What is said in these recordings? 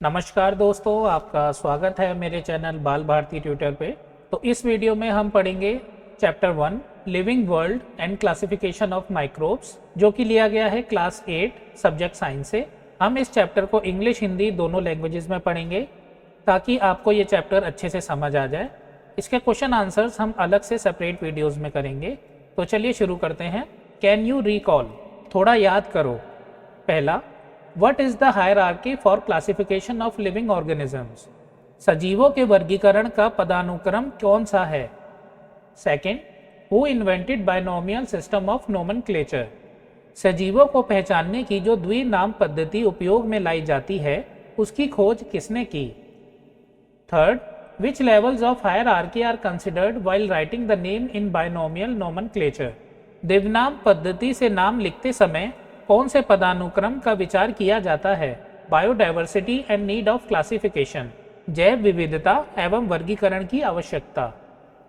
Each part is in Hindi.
नमस्कार दोस्तों, आपका स्वागत है मेरे चैनल बाल भारती ट्यूटर पे। तो इस वीडियो में हम पढ़ेंगे chapter 1 living world and classification of microbes, जो कि लिया गया है क्लास 8 सब्जेक्ट साइंस से। हम इस चैप्टर को इंग्लिश हिंदी दोनों लैंग्वेजेस में पढ़ेंगे ताकि आपको ये चैप्टर अच्छे से समझ आ जाए। इसके क्वेश्चन आंसर्स हम अलग से सेपरेट वीडियोज़ में करेंगे। तो चलिए शुरू करते हैं। कैन यू रिकॉल, थोड़ा याद करो। पहला, What is the hierarchy for classification of living organisms? सजीवों के वर्गीकरण का पदानुक्रम कौन सा है? Second, who invented binomial system of nomenclature? सजीवों को पहचानने की जो द्विनाम पद्धति उपयोग में लाई जाती है, उसकी खोज किसने की? Third, which levels of hierarchy are considered while writing the name in binomial nomenclature? द्विनाम पद्धति से नाम लिखते समय कौन से पदानुक्रम का विचार किया जाता है? Biodiversity and need of classification, जैव विविधता एवं वर्गीकरण की आवश्यकता।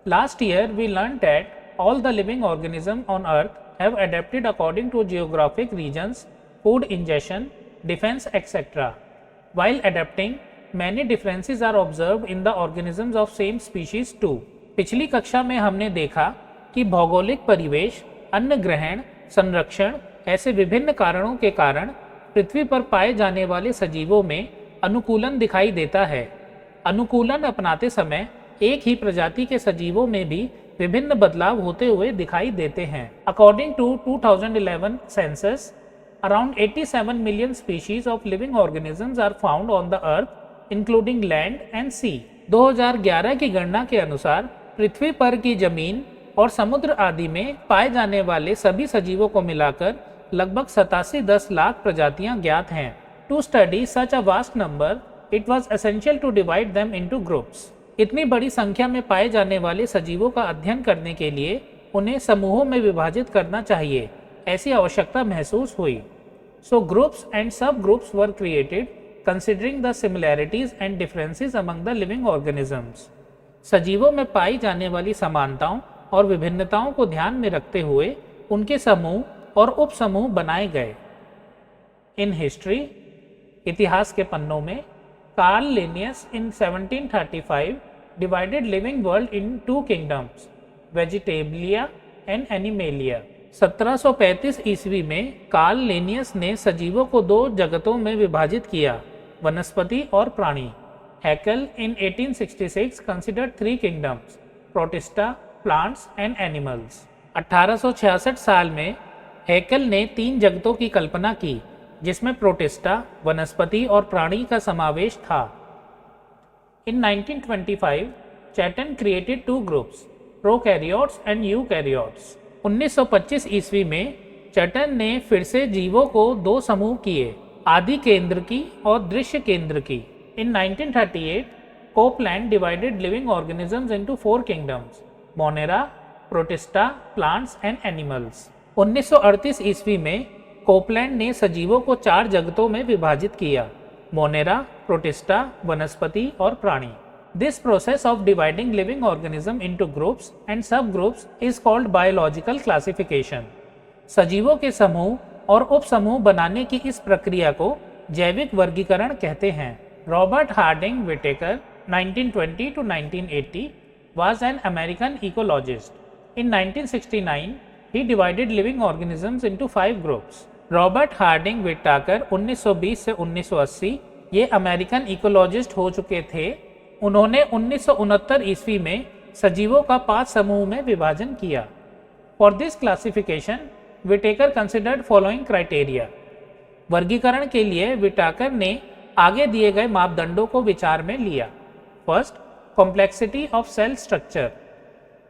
Last year we learn that all the living organism on earth have adapted according to geographic regions, food ingestion, defence etcetera. While adapting, many differences are observed in the organisms of same species too. पिछली कक्षा में हमने देखा कि भौगोलिक परिवेश, अन्न ग्रहण, संरक्षण ऐसे विभिन्न कारणों के कारण पृथ्वी पर पाए जाने वाले सजीवों में अनुकूलन दिखाई देता है। अनुकूलन अपनाते समय एक ही प्रजाति के सजीवों में भी विभिन्न बदलाव होते हुए दिखाई देते हैं। According to 2011 census, around 87 million species of living organisms are found on the earth including land and sea. 2011 की गणना के अनुसार पृथ्वी पर की जमीन और समुद्र आदि में पाए जाने वाले सभी सजीवों को मिलाकर लगभग 87-10 लाख प्रजातियां ज्ञात हैं। To study such a vast number, it was essential to divide them into groups. इतनी बड़ी संख्या में पाए जाने वाले सजीवों का अध्ययन करने के लिए उन्हें समूहों में विभाजित करना चाहिए, ऐसी आवश्यकता महसूस हुई। So groups and sub groups were created considering the similarities and differences among the living organisms. सजीवों में पाई जाने वाली समानताओं और विभिन्नताओं को ध्यान में रखते हुए उनके समूह और उपसमूह बनाए गए। इन हिस्ट्री, इतिहास के पन्नों में, Carl Linnaeus in 1735 divided living world into kingdoms, vegetabilia and animalia. 1735 ईस्वी में कार्ल लिनियस ने सजीवों को दो जगतों में विभाजित किया, वनस्पति और प्राणी। Hückel in 1866 considered three kingdoms, protista, plants and animals. 1866 साल में हैकेल ने तीन जगतों की कल्पना की, जिसमें प्रोटिस्टा, वनस्पति और प्राणी का समावेश था। In 1925 Chatton created two groups, prokaryotes and eukaryotes. 1925 ईस्वी में चैटन ने फिर से जीवों को दो समूह किए, आदि केंद्र की और दृश्य केंद्र की। इन 1938 Copeland divided living organisms into 4 kingdoms, Monera, protista, plants and animals. 1938 ईस्वी में कोपलैंड ने सजीवों को 4 जगतों में विभाजित किया, मोनेरा, प्रोटिस्टा, वनस्पति और प्राणी। This process of dividing living organism into groups and sub groups is called biological classification. सजीवों के समूह और उपसमूह बनाने की इस प्रक्रिया को जैविक वर्गीकरण कहते हैं। Robert Harding Whittaker 1920 to 1980 was an American ecologist. In 1969, he divided living organisms into 5 groups. Robert Harding Whittaker 1920 से 1980 ये अमेरिकन इकोलॉजिस्ट हो चुके थे। उन्होंने 1969 ईस्वी में सजीवों का 5 समूह में विभाजन किया। For this classification Whittaker considered following criteria. वर्गीकरण के लिए विटाकर ने आगे दिए गए मापदंडों को विचार में लिया। First, complexity of cell structure,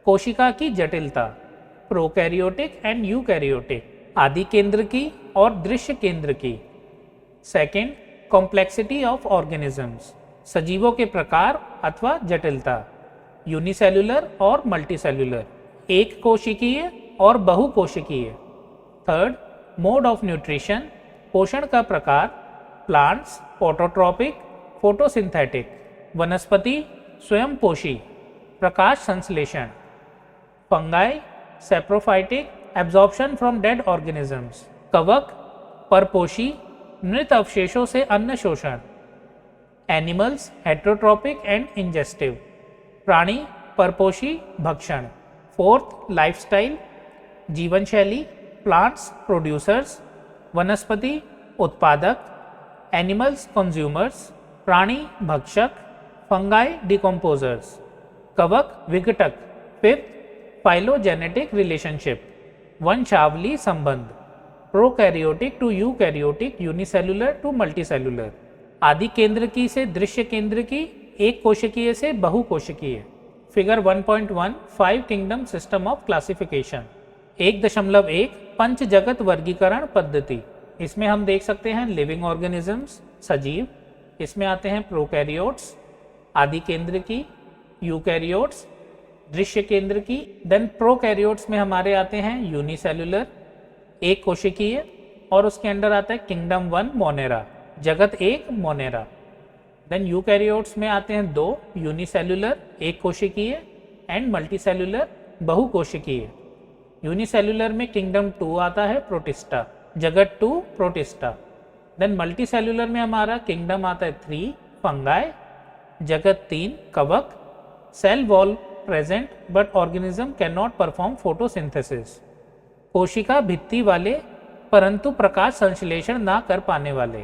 कोशिका की जटिलता, प्रोकैरियोटिक एंड यूकैरियोटिक, आदि केंद्र की और दृश्य केंद्र की। सेकेंड, कॉम्प्लेक्सिटी ऑफ ऑर्गेनिजम्स, सजीवों के प्रकार अथवा जटिलता, यूनिसेल्युलर और मल्टीसेल्युलर, एक कोशिकीय और बहुकोशिकीय। थर्ड, मोड ऑफ न्यूट्रिशन, पोषण का प्रकार, प्लांट्स, फोटोट्रॉपिक, फोटोसिंथेटिक, वनस्पति, स्वयंपोषी, प्रकाश संश्लेषण, fungi, saprophytic, absorption from dead organisms, कवक, परपोषी, मृत अवशेषों से अन्न शोषण। एनिमल्स हेट्रोट्रॉपिक एंड इंजेस्टिव, प्राणी परपोषी भक्षण। फोर्थ लाइफस्टाइल जीवन शैली, प्लांट्स प्रोड्यूसर्स वनस्पति उत्पादक, एनिमल्स कंज्यूमर्स प्राणी भक्षक, फंगाई डिकम्पोजर्स, कवक विघटक। फिफ्थ फाइलोजेनेटिक रिलेशनशिप वंशावली संबंध, prokaryotic to eukaryotic, unicellular to multicellular, आदि केंद्रकी से दृश्य केंद्रकी, एक कोशिकीय से बहुकोशिकीय। Figure 1.1 5 kingdom system of classification 1.1 पंच जगत वर्गीकरण पद्धति। इसमें हम देख सकते हैं लिविंग ऑर्गेनिजम्स सजीव, इसमें आते हैं प्रोकैरियोट्स आदि केंद्र की, यूकैरियोट्स दृश्य केंद्र की, देन प्रोकैरियोट्स में हमारे आते हैं यूनिसेलुलर एक कोशिकीय, और उसके अंदर आता है किंगडम 1 मोनेरा जगत 1 मोनेरा। देन यूकैरियोट्स में आते हैं 2 यूनिसेलुलर एक कोशिकीय एंड मल्टीसेलुलर बहुकोशिकीय। यूनिसेलुलर में किंगडम 2 आता है प्रोटिस्टा जगत 2 प्रोटिस्टा। देन मल्टीसेलुलर में हमारा किंगडम आता है 3 फंगाई जगत 3 कवक। Cell wall present but organism can not perform photosynthesis, कोशिका भित्ति वाले परंतु प्रकाश संश्लेषण ना कर पाने वाले।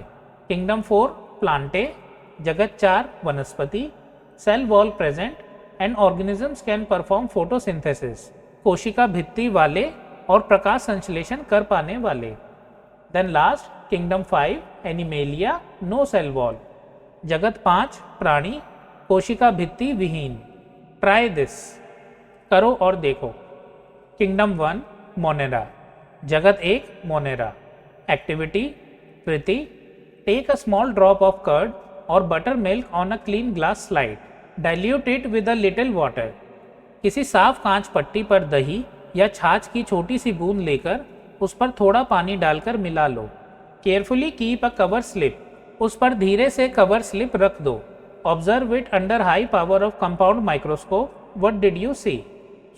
किंगडम 4 प्लांटे जगत 4 वनस्पति। Cell wall present and organisms can perform photosynthesis, कोशिका भित्ति वाले और प्रकाश संश्लेषण कर पाने वाले। Then last kingdom 5 animalia no cell wall जगत 5 प्राणी, कोशिका भित्ति विहीन। ट्राई दिस, करो और देखो। किंगडम 1 मोनेरा जगत 1 मोनेरा। एक्टिविटी कृति, take a small drop of curd और buttermilk on a clean glass slide, dilute it with a little water. किसी साफ कांच पट्टी पर दही या छाछ की छोटी सी बूंद लेकर उस पर थोड़ा पानी डालकर मिला लो। Carefully keep a cover slip, उस पर धीरे से कवर स्लिप रख दो। Observe it under high power of compound microscope, what did you see?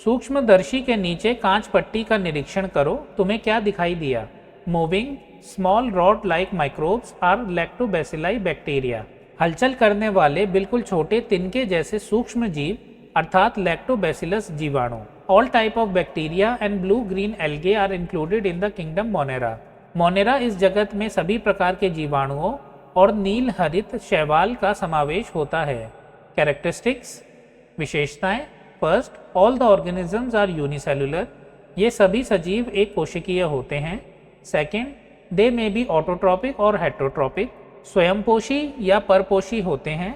सूक्ष्मदर्शी के नीचे कांच पट्टी का निरीक्षण करो, तुम्हें क्या दिखाई दिया? Moving small rod like microbes are lactobacilli bacteria, हलचल करने वाले बिल्कुल छोटे तिनके जैसे सूक्ष्म जीव अर्थात लैक्टोबैसिलस जीवाणु। All type of bacteria and blue green algae are included in the kingdom monera. Monera इस जगत में सभी प्रकार के जीवाणुओं और नील हरित शैवाल का समावेश होता है। कैरेक्टरिस्टिक्स विशेषताएं, first all the organisms are unicellular, ये सभी सजीव एक कोशिकीय होते हैं। Second they may be autotrophic और हेट्रोट्रॉपिक, स्वयंपोषी या परपोषी होते हैं।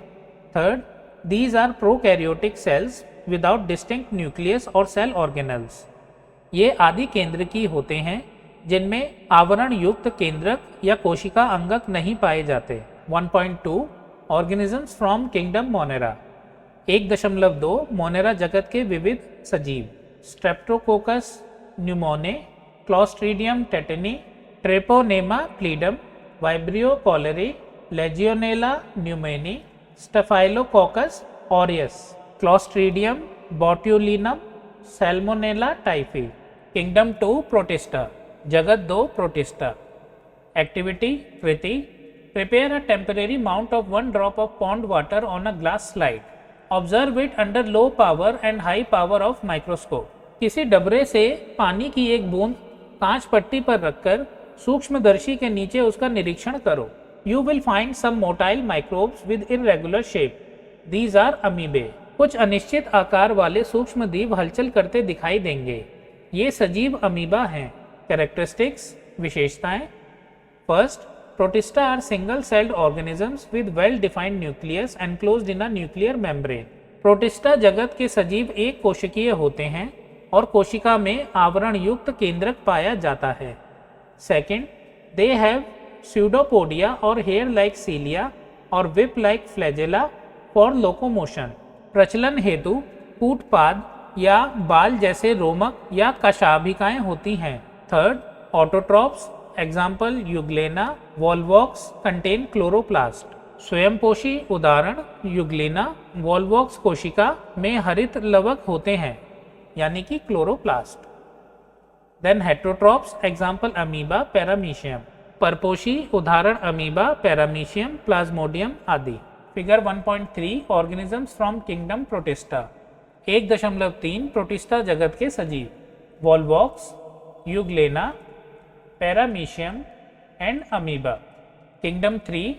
Third these are prokaryotic cells without distinct nucleus और सेल ऑर्गेनल्स, ये आदि केंद्रकी होते हैं जिनमें आवरण युक्त केंद्रक या कोशिका अंगक नहीं पाए जाते। 1.2 organisms from kingdom monera. 1.2 monera जगत के विविध सजीव, streptococcus pneumoniae, clostridium tetani, treponema pallidum, vibrio cholerae, legionella pneumoniae, staphylococcus aureus, clostridium botulinum, salmonella typhi. Kingdom 2 protista जगत 2 प्रोटिस्टा। एक्टिविटी कृति, prepare a temporary mount of 1 drop of pond water on a glass slide, observe it under low power and high power of microscope. किसी डबरे से पानी की एक बूंद कांच पट्टी पर रखकर सूक्ष्मदर्शी के नीचे उसका निरीक्षण करो। You will find some motile microbes with irregular shape, these are amoebae. कुछ अनिश्चित आकार वाले सूक्ष्म जीव हलचल करते दिखाई देंगे, ये सजीव अमीबा हैं। कैरेक्टरिस्टिक्स विशेषताएं, first protista are single celled organisms with well defined nucleus enclosed in a nuclear membrane. Protista जगत के सजीव एक कोशिकीय होते हैं और कोशिका में आवरण युक्त केंद्रक पाया जाता है। सेकेंड दे हैव स्यूडोपोडिया और हेयर लाइक सीलिया और whip like flagella for locomotion, प्रचलन हेतु कूटपाद या बाल जैसे रोमक या कशाभिकाएं होती हैं। Third autotrophs example euglena, volvox contain chloroplast, स्वयंपोषी उदाहरण यूग्लेना, वॉल्वॉक्स कोशिका में हरित लवक होते हैं यानी कि chloroplast. Then heterotrophs example amoeba, paramecium, परपोषी उदाहरण अमीबा, पैरामीशियम, प्लाज्मोडियम आदि। Figure 1.3 organisms from kingdom protista. 1.3 protista जगत के सजीव, volvox, euglena, paramecium and amoeba. Kingdom 3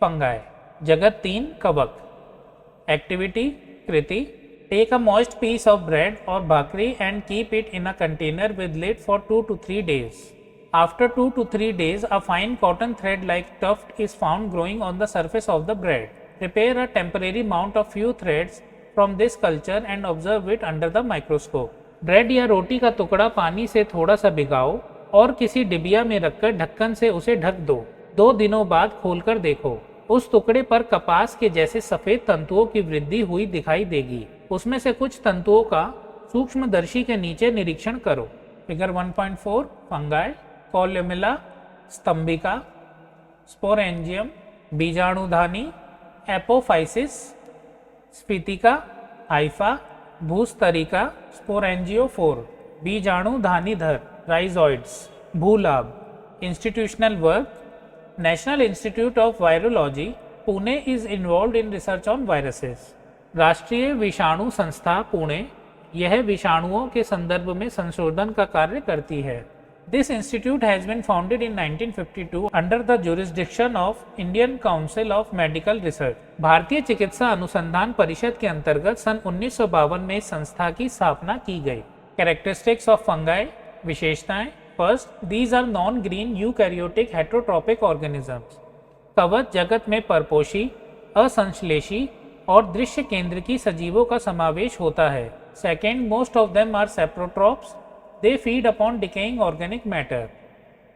fungi, जगत 3 कवक। एक्टिविटी कृति, take a moist piece of bread और bhakri and keep it in a container with lid for 2 to 3 days. After 2 to 3 days, a fine cotton thread-like tuft is found growing on the surface of the bread. Prepare a temporary mount of few threads from this culture and observe it under the microscope. Bread या रोटी का टुकड़ा पानी से थोड़ा सा भिगाओ और किसी डिबिया में रखकर ढक्कन से उसे ढक दो। 2 दिनों बाद खोलकर देखो, उस टुकड़े पर कपास के जैसे सफेद तंतुओं की वृद्धि हुई दिखाई देगी। उसमें से कुछ तंतुओं का सूक्ष्मदर्शी के नीचे निरीक्षण करो। फिगर 1.4 फंगाई, कॉलुमेला, स्तंभिका, स्पोरेंजियम, बीजाणुधानी, एपोफाइसिस, स्फीतिका, हाइफा, भूस्तरिका, स्पोरेंजियोफोर, बीजाणुधानीधर, राइजोइड्स, भूलाभ। Institutional work, national institute of virology, Pune is involved in research on viruses. राष्ट्रीय विषाणु संस्था पुणे यह विषाणुओं के संदर्भ में संशोधन का कार्य करती है। This institute has been founded in 1952 under the jurisdiction of Indian Council of Medical Research. भारतीय चिकित्सा अनुसंधान परिषद के अंतर्गत सन 1952 में इस संस्था की स्थापना की गई। Characteristics of fungi, विशेषताएं। First, these are non-green eukaryotic heterotrophic organisms. कवच जगत में परपोषी, असंश्लेषी और दृश्य केंद्र की सजीवों का समावेश होता है। Second, most of them are saprotrophs. They feed upon decaying organic matter.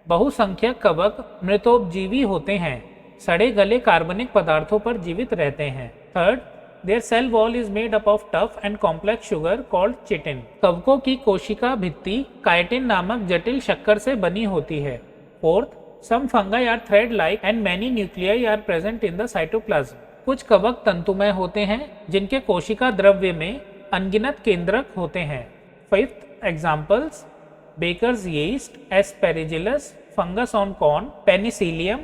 बहुसंख्यक कवक मृतोपजीवी होते हैं, सड़े गले कार्बनिक पदार्थों पर जीवित रहते हैं। Third, their cell wall is made up of tough and complex sugar called chitin. कवकों की कोशिका भित्ति काइटिन नामक जटिल शक्कर से बनी होती है। Fourth, some fungi are thread-like and many nuclei are present in the cytoplasm. कुछ कवक तंतुमय होते हैं जिनके कोशिका द्रव्य में अनगिनत केंद्रक होते हैं। Fifth, examples baker's yeast, aspergillus, fungus on corn, penicillium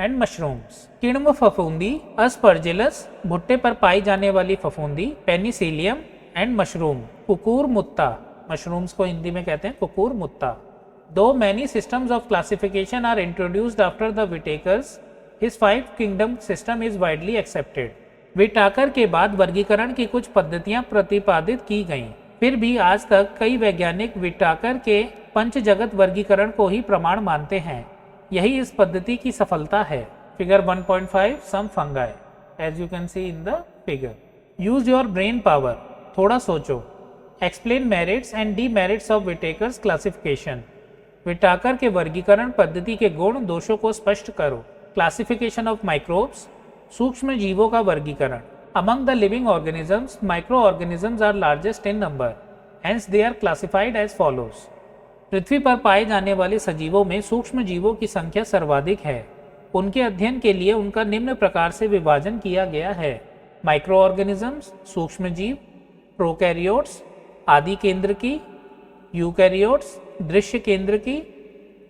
and mushrooms. किण्व फफूंदी, अस्परजिलस, भुट्टे पर पाई जाने वाली फफूंदी, पेनिसिलियम एंड मशरूम। कुकुर मुत्ता, मशरूम्स को हिंदी में कहते हैं कुकुर मुत्ता। Though many systems of classification are introduced after the Whittaker's, his 5 kingdom system is widely accepted. Whittaker के बाद वर्गीकरण की कुछ पद्धतियां प्रतिपादित की गईं, फिर भी आज तक कई वैज्ञानिक विटाकर के पंच जगत वर्गीकरण को ही प्रमाण मानते हैं। यही इस पद्धति की सफलता है। Figure 1.5 some fungi, as you can see in the figure. Use your brain power, थोड़ा सोचो। Explain merits and demerits of Whittaker's classification. Whittaker के वर्गीकरण पद्धति के गुण दोषों को स्पष्ट करो। क्लासिफिकेशन ऑफ माइक्रोब्स, सूक्ष्म जीवों का वर्गीकरण। Among the living organisms, microorganisms are largest in number, hence they are classified as follows. पृथ्वी पर पाए जाने वाले सजीवों में सूक्ष्म जीवों की संख्या सर्वाधिक है। उनके अध्ययन के लिए उनका निम्न प्रकार से विभाजन किया गया है। माइक्रो ऑर्गेनिजम्स, सूक्ष्म जीव, प्रोकैरियोट्स, आदि केंद्र की, यूकैरियोट्स, दृश्य केंद्र की।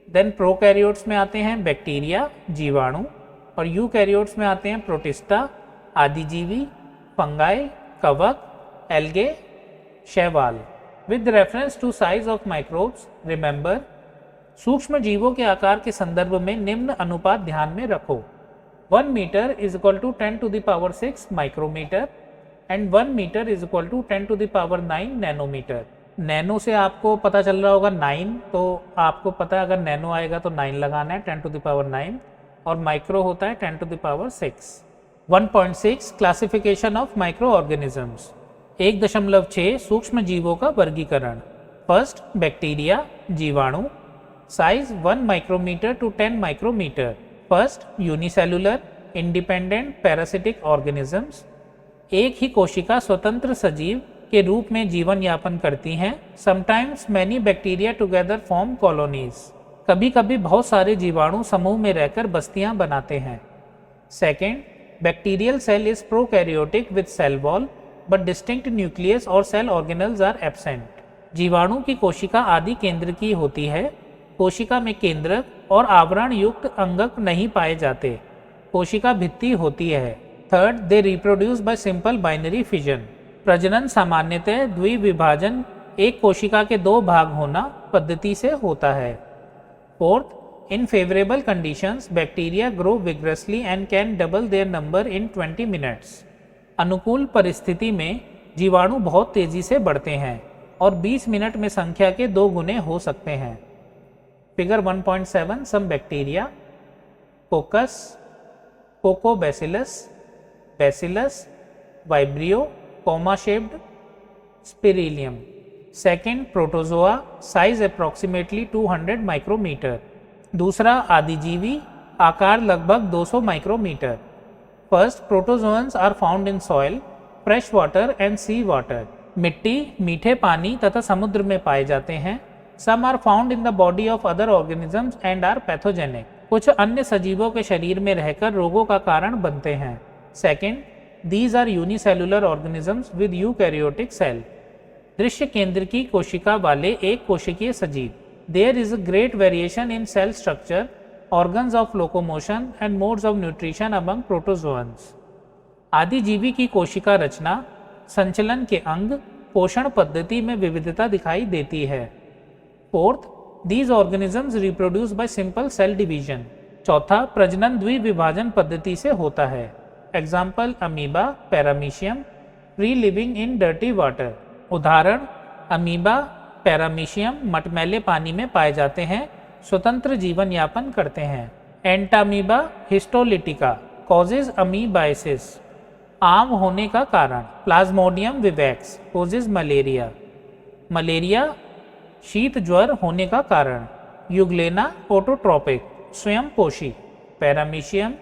देन प्रोकैरियोट्स में आते हैं बैक्टीरिया, जीवाणु, और यूकैरियोट्स में आते हैं प्रोटिस्टा, आदिजीवी, फंगाई, कवक, एल्गे, शैवाल। With reference to size of microbes, remember, सूक्ष्म जीवों के आकार के संदर्भ में निम्न अनुपात ध्यान में रखो। 1 metre is equal to 10 to the power 6 micrometre and 1 metre is equal to 10 to the power 9 nanometre. Nano से आपको पता चल रहा होगा 9, तो आपको पता है अगर नैनो आएगा तो 9 लगाना है, 10 to the power 9, और माइक्रो होता है 10 to the power 6। 1.6 classification of microorganisms. 1.6 सूक्ष्म जीवों का वर्गीकरण। फर्स्ट, बैक्टीरिया, जीवाणु। Size 1 micrometre to 10 micrometre. First, unicellular independent parasitic organisms. एक ही कोशिका स्वतंत्र सजीव के रूप में जीवन यापन करती हैं। Sometimes many bacteria together form colonies. कभी कभी बहुत सारे जीवाणु समूह में रहकर बस्तियां बनाते हैं। Second, bacterial cell is prokaryotic with cell wall but distinct nucleus और cell organelles are absent. जीवाणु की कोशिका आदि केंद्र की होती है। कोशिका में केंद्रक और आवरण युक्त अंगक नहीं पाए जाते। कोशिका भित्ति होती है। Third, they reproduce by simple binary fission. प्रजनन सामान्यतः द्विविभाजन एक कोशिका के दो भाग होना पद्धति से होता है। Fourth, in favorable conditions bacteria grow vigorously and can double their number in 20 minutes। अनुकूल परिस्थिति में जीवाणु बहुत तेजी से बढ़ते हैं और 20 मिनट में संख्या के 2 गुने हो सकते हैं। Figure 1.7 some bacteria, coccus, coccobacillus, bacillus, vibrio, comma shaped, spirillum. Second, protozoa, size approximately 200 micrometre. दूसरा, आदिजीवी, आकार लगभग 200 micrometre. First, protozoans are found in soil, fresh water and sea water. मिट्टी, मीठे पानी तथा समुद्र में पाए जाते हैं। Some are found in the body of other organisms and are pathogenic. कुछ अन्य सजीवों के शरीर में रहकर रोगों का कारण बनते हैं। Second, these are unicellular organisms with eukaryotic cell. दृश्य केंद्र की कोशिका वाले एक कोशिकीय सजीव। There is a great variation in cell structure, organs of locomotion and modes of nutrition among protozoans। आदिजीवी की कोशिका रचना, संचलन के अंग, पोषण पद्धति में विविधता दिखाई देती है। Fourth, these organisms reproduce by simple cell division। चौथा, प्रजनन द्विविभाजन पद्धति से होता है। Example, amoeba, paramecium, free living in dirty water. उदाहरण, अमीबा, पैरामीशियम मटमैले पानी में पाए जाते हैं, स्वतंत्र जीवन यापन करते हैं। एंटामीबा हिस्टोलिटिका कॉजेज अमीबाइसिस, आम होने का कारण। Plasmodium vivax causes malaria, malaria शीत ज्वर होने का कारण। यूग्लेना ऑटोट्रोपिक स्वयं पोषी। Paramecium,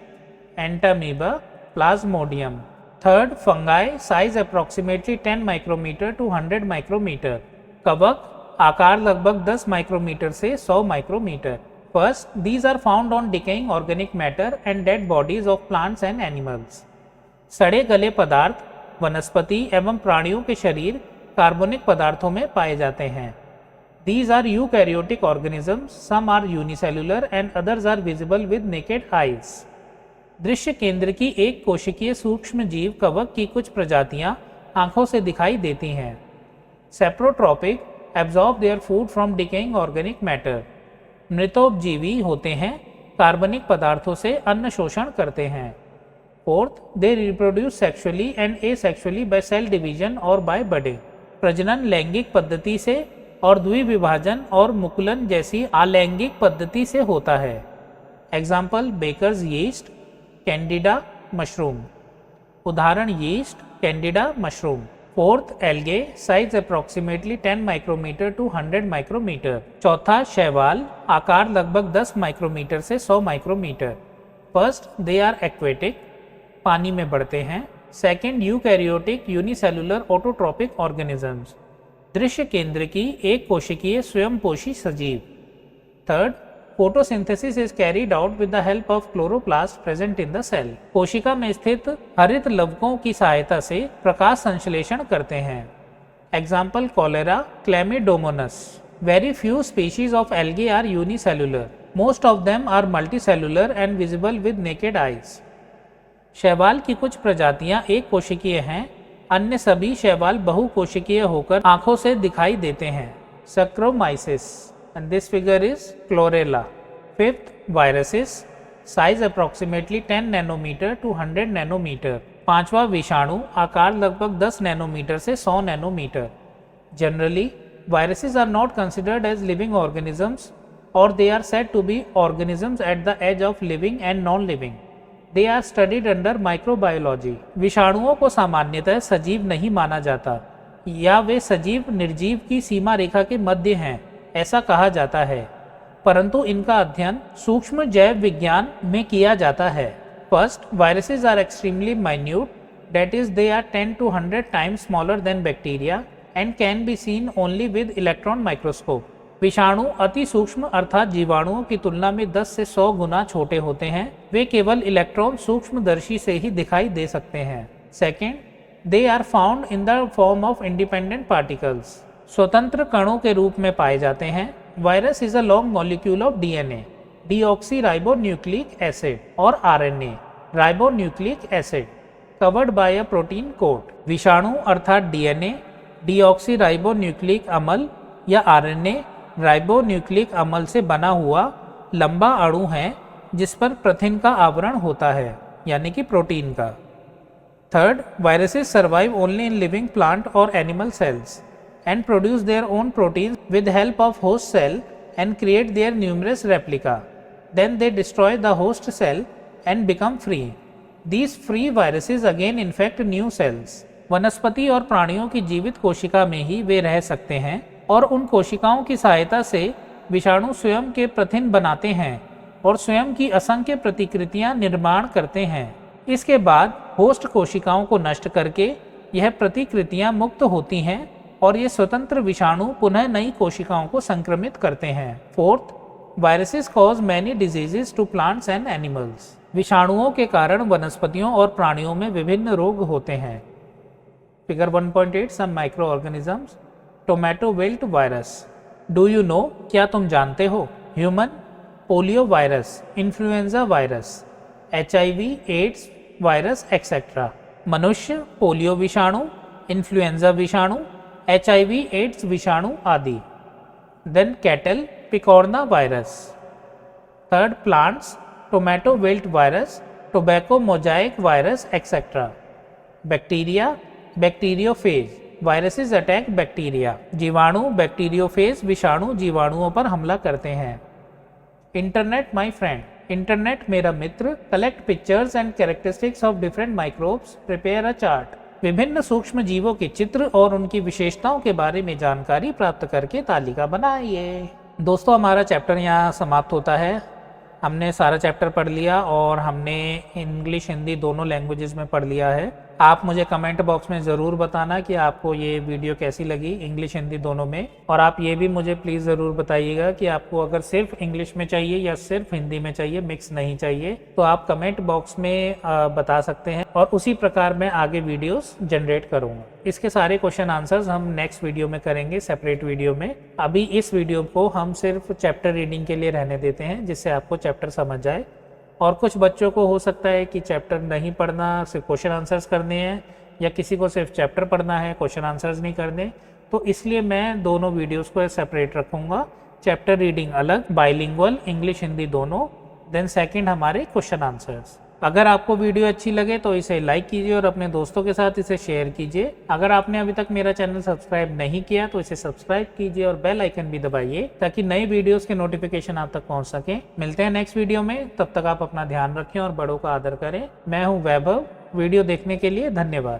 entamoeba, plasmodium. Third, fungi, size approximately 10 micrometre to 100 micrometre. कवक, आकार लगभग 10 माइक्रोमीटर से 100 micrometre. First, these are found on decaying organic matter and dead bodies of plants and animals. सड़े गले पदार्थ वनस्पति एवं प्राणियों के शरीर कार्बनिक पदार्थों में पाए जाते हैं। These are eukaryotic organisms, some are unicellular and others are visible with naked eyes. दृश्य केंद्र की एक कोशिकीय सूक्ष्म जीव कवक की कुछ प्रजातियां आंखों से दिखाई देती हैं। Saprotrophic, absorb their food from decaying organic matter. मृतोपजीवी होते हैं, कार्बनिक पदार्थों से अन्न शोषण करते हैं। Fourth, they reproduce sexually and asexually by cell division और बाय बडिंग। प्रजनन लैंगिक पद्धति से और द्विविभाजन और मुकुलन जैसी अलैंगिक पद्धति से होता है। Example, baker's yeast, candida mushroom. उदाहरण, yeast, candida mushroom. Fourth, algae, size approximately 10 micrometre to 100 micrometre. चौथा, शैवाल, आकार लगभग 10 माइक्रोमीटर से 100 micrometre. First, they are aquatic, पानी में बढ़ते हैं। Second, eukaryotic unicellular autotrophic organisms, दृश्य केंद्र की एक कोशिकीय स्वयंपोषी सजीव। Third, photosynthesis is carried out with the help of chloroplast present in the cell. कोशिका में स्थित हरित लवकों की सहायता से प्रकाश संश्लेषण करते हैं। Example, chlorella, chlamydomonas. Very few species of algae are unicellular, most of them are multicellular and visible with naked eyes. शैवाल की कुछ प्रजातियां एक कोशिकीय हैं, अन्य सभी शैवाल बहुकोशिकीय होकर आंखों से दिखाई देते हैं। सक्रोमाइसिस, and this figure is chlorella. Fifth, viruses, size approximately 10 nanometer to 100 nanometer। पांचवा, विषाणु, आकार लगभग 10 नैनोमीटर से 100 nanometre. Generally, viruses are not considered as living organisms or they are said to be organisms at the edge of living and non-living. They are studied under microbiology। विषाणुओं को सामान्यतः सजीव नहीं माना जाता या वे सजीव निर्जीव की सीमा रेखा के मध्य हैं, ऐसा कहा जाता है, परंतु इनका अध्ययन सूक्ष्म जैव विज्ञान में किया जाता है। First, viruses are extremely minute, that is they are 10 to 100 times smaller than bacteria and can be seen only with electron microscope. विषाणु अति सूक्ष्म अर्थात जीवाणुओं की तुलना में 10 से 100 गुना छोटे होते हैं, वे केवल इलेक्ट्रॉन सूक्ष्मदर्शी से ही दिखाई दे सकते हैं। Second, they are found in the form of independent particles, स्वतंत्र कणों के रूप में पाए जाते हैं। Virus is a long molecule of DNA, deoxyribonucleic acid, और RNA, ribonucleic acid. Covered by a protein coat. विषाणु अर्थात डीएनए डीऑक्सी राइबो न्यूक्लिक अम्ल या आरएनए राइबो न्यूक्लिक अम्ल से बना हुआ लंबा अणु है जिस पर प्रथिन का आवरण होता है, यानी कि प्रोटीन का। Third, viruses survive only in living plant और animal cells and produce their own proteins with help of host cell and create their numerous replica. Then they destroy the host cell and become free. These free viruses again infect new cells. वनस्पति और प्राणियों की जीवित कोशिका में ही वे रह सकते हैं और उन कोशिकाओं की सहायता से विषाणु स्वयं के प्रथिन बनाते हैं और स्वयं की असंख्य प्रतिकृतियां निर्माण करते हैं। इसके बाद होस्ट कोशिकाओं को नष्ट करके यह प्रतिकृतियां मुक्त होती हैं और ये स्वतंत्र विषाणु पुनः नई कोशिकाओं को संक्रमित करते हैं। Fourth, viruses cause many diseases to plants and animals. विषाणुओं के कारण वनस्पतियों और प्राणियों में विभिन्न रोग होते हैं। Figure 1.8 some microorganisms. Tomato wilt virus. Do you know, क्या तुम जानते हो? Human polio virus, influenza virus, HIV AIDS virus etcetera. मनुष्य पोलियो विषाणु, इन्फ्लुएंजा विषाणु, HIV एड्स विषाणु आदि। Then cattle picorna virus. Third, plants tomato wilt virus, tobacco mosaic virus etcetera. Bacteria bacteriophage viruses attack bacteria. जीवाणु बैक्टीरियोफेज विषाणु जीवाणुओं पर हमला करते हैं। इंटरनेट माई फ्रेंड, इंटरनेट मेरा मित्र। Collect pictures and characteristics of different microbes, prepare a chart. विभिन्न सूक्ष्म जीवों के चित्र और उनकी विशेषताओं के बारे में जानकारी प्राप्त करके तालिका बनाइए। दोस्तों, हमारा चैप्टर यहाँ समाप्त होता है। हमने सारा चैप्टर पढ़ लिया और हमने इंग्लिश हिंदी दोनों लैंग्वेजेस में पढ़ लिया है। आप मुझे कमेंट बॉक्स में ज़रूर बताना कि आपको ये वीडियो कैसी लगी, इंग्लिश हिंदी दोनों में। और आप ये भी मुझे प्लीज़ ज़रूर बताइएगा कि आपको अगर सिर्फ इंग्लिश में चाहिए या सिर्फ हिंदी में चाहिए, मिक्स नहीं चाहिए, तो आप कमेंट बॉक्स में बता सकते हैं और उसी प्रकार मैं आगे वीडियोस जनरेट करूँगा। इसके सारे क्वेश्चन आंसर्स हम नेक्स्ट वीडियो में करेंगे, सेपरेट वीडियो में। अभी इस वीडियो को हम सिर्फ चैप्टर रीडिंग के लिए रहने देते हैं, जिससे आपको चैप्टर समझ जाए। और कुछ बच्चों को हो सकता है कि चैप्टर नहीं पढ़ना, सिर्फ क्वेश्चन आंसर्स करने हैं, या किसी को सिर्फ चैप्टर पढ़ना है, क्वेश्चन आंसर्स नहीं करने, तो इसलिए मैं दोनों वीडियोस को सेपरेट रखूंगा। चैप्टर रीडिंग अलग, बाइलिंगुअल इंग्लिश हिंदी दोनों, देन सेकंड हमारे क्वेश्चन आंसर्स। अगर आपको वीडियो अच्छी लगे तो इसे लाइक कीजिए और अपने दोस्तों के साथ इसे शेयर कीजिए। अगर आपने अभी तक मेरा चैनल सब्सक्राइब नहीं किया तो इसे सब्सक्राइब कीजिए और बेल आइकन भी दबाइए ताकि नए वीडियोस के नोटिफिकेशन आप तक पहुंच सके। मिलते हैं नेक्स्ट वीडियो में, तब तक आप अपना ध्यान रखें और बड़ों का आदर करें। मैं हूं वैभव। वीडियो देखने के लिए धन्यवाद।